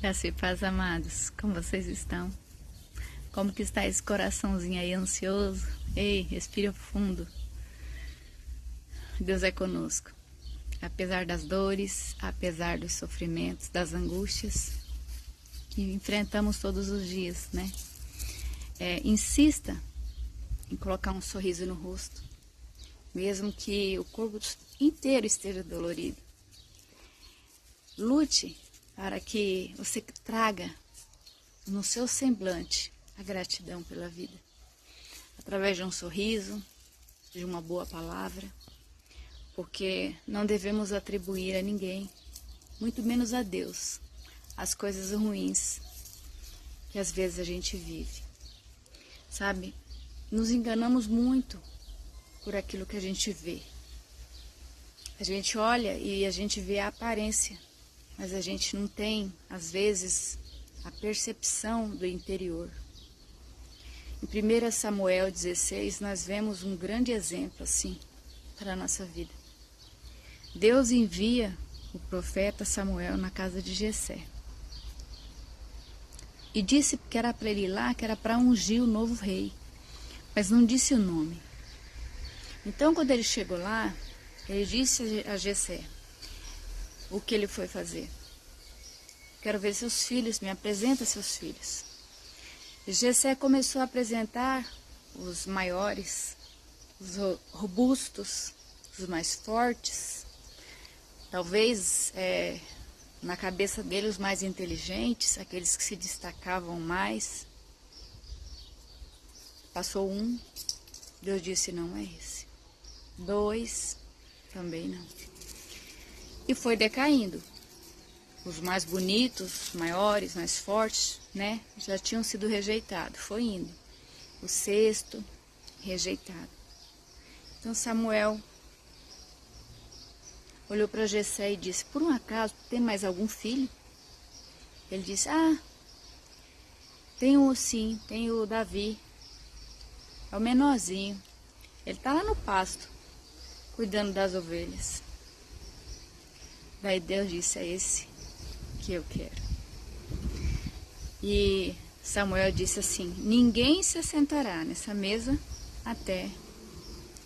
Graça e paz, amados. Como vocês estão? Como que está esse coraçãozinho aí ansioso? Ei, respira fundo. Deus é conosco. Apesar das dores, apesar dos sofrimentos, das angústias que enfrentamos todos os dias, né? Insista em colocar um sorriso no rosto, mesmo que o corpo inteiro esteja dolorido. Lute para que você traga no seu semblante a gratidão pela vida, através de um sorriso, de uma boa palavra, porque não devemos atribuir a ninguém, muito menos a Deus, as coisas ruins que às vezes a gente vive. Sabe, nos enganamos muito por aquilo que a gente vê. A gente olha e a gente vê a aparência, mas a gente não tem, às vezes, a percepção do interior. Em 1 Samuel 16, nós vemos um grande exemplo assim para a nossa vida. Deus envia o profeta Samuel na casa de Jessé. E disse que era para ele ir lá, que era para ungir o novo rei, mas não disse o nome. Então, quando ele chegou lá, ele disse a Jessé o que ele foi fazer. Quero ver seus filhos, me apresenta seus filhos. E Jessé começou a apresentar os maiores, os robustos, os mais fortes, talvez na cabeça dele os mais inteligentes, aqueles que se destacavam mais. Passou um, Deus disse, não é esse. 2, também não. E foi decaindo. Os mais bonitos, maiores, mais fortes, né, já tinham sido rejeitados. Foi indo. O 6º, rejeitado. Então Samuel olhou para Jessé e disse, por um acaso, tem mais algum filho? Ele disse, tenho sim, tenho o Davi. É o menorzinho. Ele está lá no pasto, cuidando das ovelhas. Daí Deus disse, é esse que eu quero. E Samuel disse assim, ninguém se assentará nessa mesa até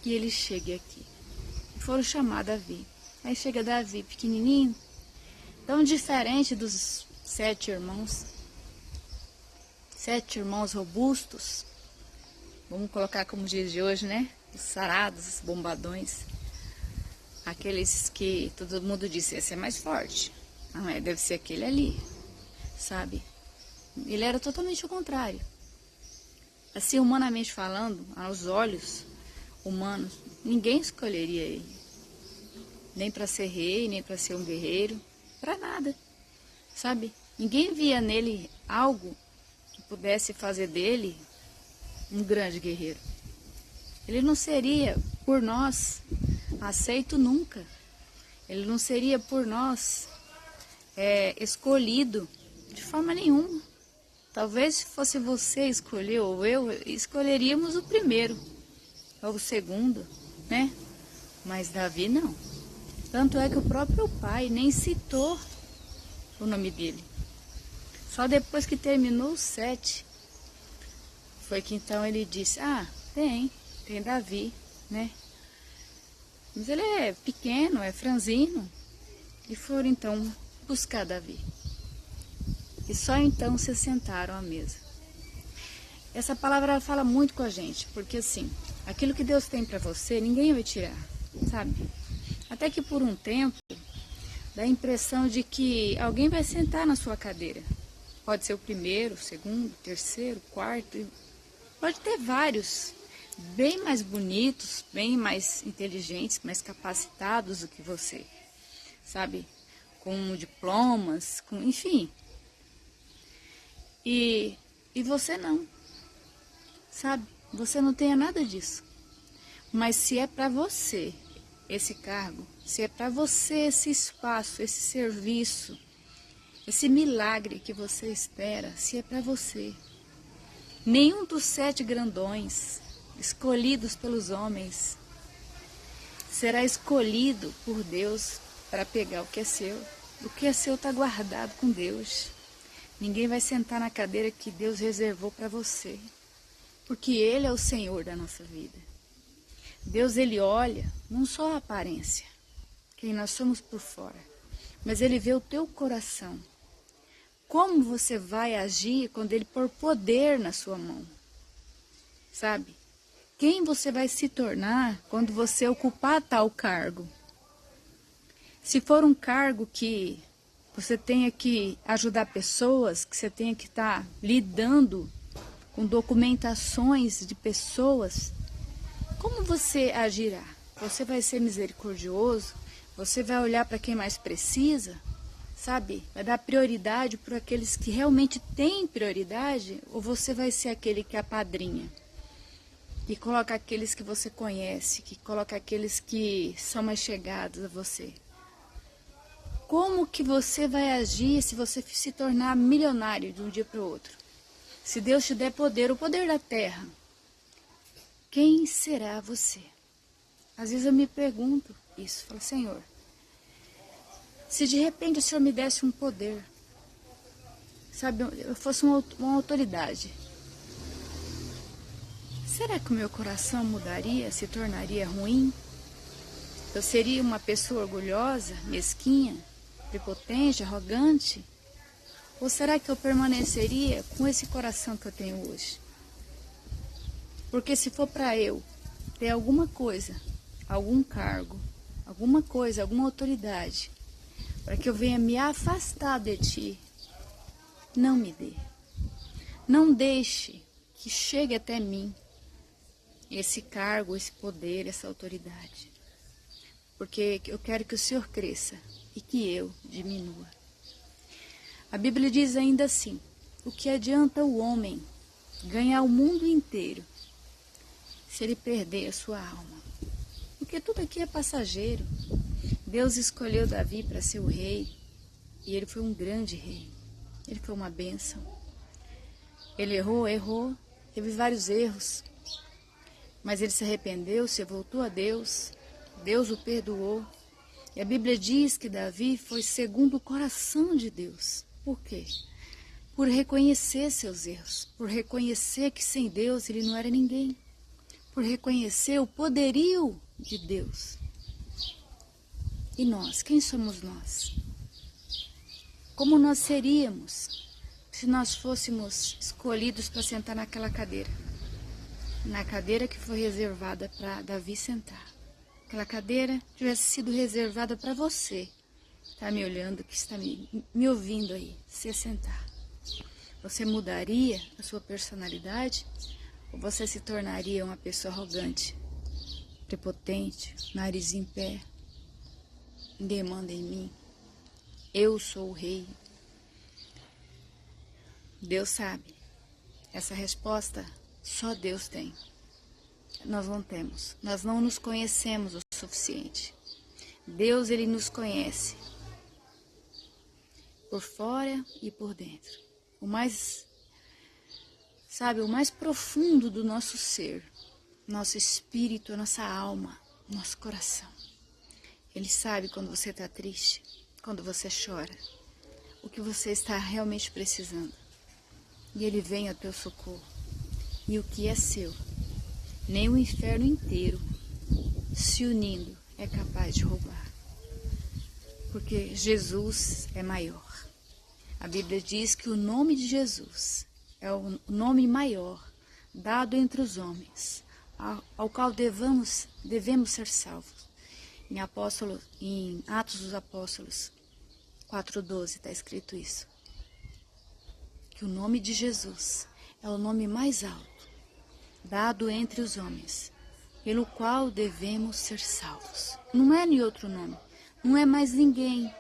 que ele chegue aqui. E foram chamar Davi. Aí chega Davi, pequenininho, tão diferente dos 7 irmãos. 7 irmãos robustos. Vamos colocar como diz de hoje, né? Os sarados, os bombadões. Aqueles que todo mundo disse, esse é mais forte. Não é, deve ser aquele ali, sabe? Ele era totalmente o contrário. Assim, humanamente falando, aos olhos humanos, ninguém escolheria ele. Nem para ser rei, nem para ser um guerreiro, para nada, sabe? Ninguém via nele algo que pudesse fazer dele um grande guerreiro. Ele não seria, por nós, aceito nunca. Ele não seria, por nós, escolhido de forma nenhuma. Talvez se fosse você escolher ou eu, escolheríamos o primeiro ou o segundo, né? Mas Davi não. Tanto é que o próprio pai nem citou o nome dele. Só depois que terminou o 7, foi que então ele disse, tem Davi, né? Mas ele é pequeno, é franzino. E foram então buscar Davi. E só então se sentaram à mesa. Essa palavra ela fala muito com a gente, porque assim, aquilo que Deus tem para você, ninguém vai tirar, sabe? Até que por um tempo, dá a impressão de que alguém vai sentar na sua cadeira. Pode ser o primeiro, o segundo, o terceiro, o quarto. Pode ter vários, bem mais bonitos, bem mais inteligentes, mais capacitados do que você, sabe? Com diplomas, enfim. E você não, sabe? Você não tem nada disso. Mas se é para você esse cargo, se é para você esse espaço, esse serviço, esse milagre que você espera, se é para você. Nenhum dos 7 grandões escolhidos pelos homens será escolhido por Deus para pegar o que é seu. O que é seu está guardado com Deus. Ninguém vai sentar na cadeira que Deus reservou para você. Porque Ele é o Senhor da nossa vida. Deus, Ele olha não só a aparência, quem nós somos por fora, mas Ele vê o teu coração. Como você vai agir quando Ele pôr poder na sua mão? Sabe? Quem você vai se tornar quando você ocupar tal cargo? Se for um cargo que você tenha que ajudar pessoas, que você tenha que estar lidando com documentações de pessoas, como você agirá? Você vai ser misericordioso? Você vai olhar para quem mais precisa? Sabe? Vai dar prioridade para aqueles que realmente têm prioridade? Ou você vai ser aquele que apadrinha? Que coloca aqueles que você conhece, que coloca aqueles que são mais chegados a você? Como que você vai agir se você se tornar milionário de um dia para o outro? Se Deus te der poder, o poder da terra, quem será você? Às vezes eu me pergunto isso, falo, Senhor, se de repente o Senhor me desse um poder, sabe, eu fosse uma autoridade, será que o meu coração mudaria, se tornaria ruim? Eu seria uma pessoa orgulhosa, mesquinha, prepotente, arrogante? Ou será que eu permaneceria com esse coração que eu tenho hoje? Porque se for para eu ter alguma coisa, algum cargo, alguma coisa, alguma autoridade, para que eu venha me afastar de ti, não me dê. Não deixe que chegue até mim esse cargo, esse poder, essa autoridade. Porque eu quero que o Senhor cresça e que eu diminua. A Bíblia diz ainda assim, o que adianta o homem ganhar o mundo inteiro se ele perder a sua alma? Porque tudo aqui é passageiro. Deus escolheu Davi para ser o rei e ele foi um grande rei. Ele foi uma bênção. Ele errou, teve vários erros, mas ele se arrependeu, se voltou a Deus, Deus o perdoou. E a Bíblia diz que Davi foi segundo o coração de Deus. Por quê? Por reconhecer seus erros, por reconhecer que sem Deus ele não era ninguém, por reconhecer o poderio de Deus. E nós, quem somos nós? Como nós seríamos se nós fôssemos escolhidos para sentar naquela cadeira? Na cadeira que foi reservada para Davi sentar. Aquela cadeira tivesse sido reservada para você, está me olhando, que está me ouvindo aí, se sentar. Você mudaria a sua personalidade? Ou você se tornaria uma pessoa arrogante, prepotente, nariz em pé? Ninguém manda em mim. Eu sou o rei. Deus sabe. Essa resposta só Deus tem. Nós não temos. Nós não nos conhecemos o suficiente. Deus, Ele nos conhece por fora e por dentro. O mais, sabe, o mais profundo do nosso ser, nosso espírito, a nossa alma, nosso coração. Ele sabe quando você está triste, quando você chora, o que você está realmente precisando. E Ele vem ao teu socorro. E o que é seu, nem o inferno inteiro, se unindo, é capaz de roubar. Porque Jesus é maior. A Bíblia diz que o nome de Jesus é o nome maior dado entre os homens, ao qual devemos ser salvos. Em Atos dos Apóstolos 4:12 está escrito isso. Que o nome de Jesus é o nome mais alto, dado entre os homens, pelo qual devemos ser salvos. Não é nem outro nome, não é mais ninguém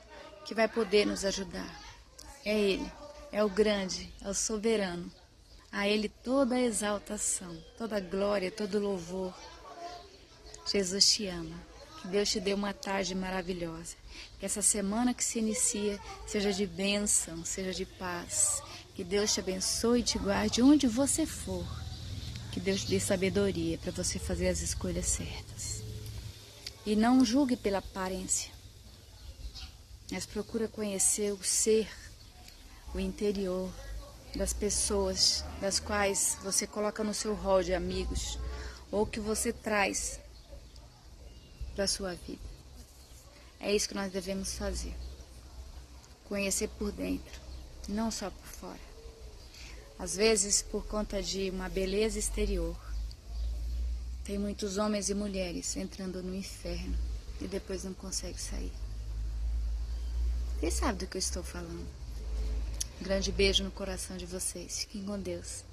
que vai poder nos ajudar. É Ele, é o grande, é o soberano. A Ele toda a exaltação, toda a glória, todo o louvor. Jesus te ama. Que Deus te dê uma tarde maravilhosa. Que essa semana que se inicia seja de bênção, seja de paz. Que Deus te abençoe e te guarde onde você for. Que Deus te dê sabedoria para você fazer as escolhas certas. E não julgue pela aparência, mas procura conhecer o ser, o interior das pessoas das quais você coloca no seu rol de amigos ou que você traz para a sua vida. É isso que nós devemos fazer. Conhecer por dentro, não só por fora. Às vezes, por conta de uma beleza exterior, tem muitos homens e mulheres entrando no inferno e depois não conseguem sair. Vocês sabem do que eu estou falando. Um grande beijo no coração de vocês. Fiquem com Deus.